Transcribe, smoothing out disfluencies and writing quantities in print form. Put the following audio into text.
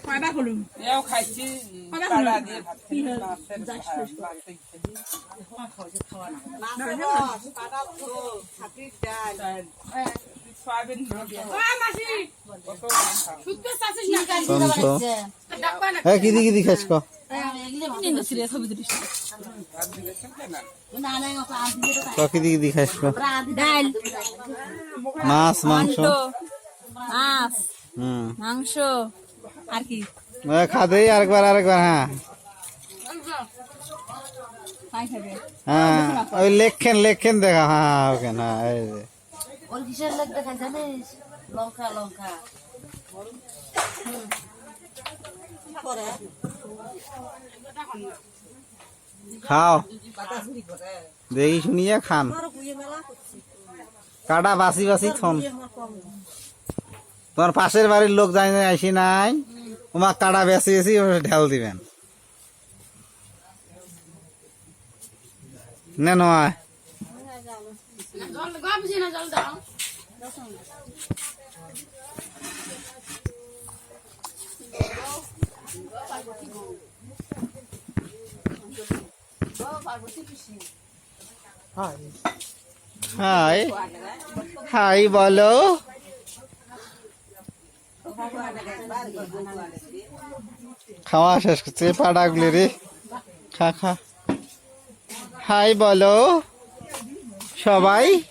কয়টা হলুম এও খাইছি কালা দিয়ে ভাত খেয়ে মাছের সয়াবিন কি দি খাইছ ক কি দি খাইছ ক ডাল মাছ মাংস মাছ মাংস আর কি খাদেই আরেকবার হ্যাঁ হ্যাঁ ওই লেখেন দেখা হ্যাঁ ওকে না এই যে ওর কিসের লেগ দেখা জানিস লঙ্কা লঙ্কা খাও দেখি শুনিয়া খান কাটা বাসি বাসি থন তোমার পাশের বাড়ির লোক জানি না আসি নাই তোমার কাটা বেশি বেশি ঢেল দিবেন না নয় হাই হাই বলো খাওয়া শেষ করছে পাড়াগুলি রে খা খা হাই বলো সবাই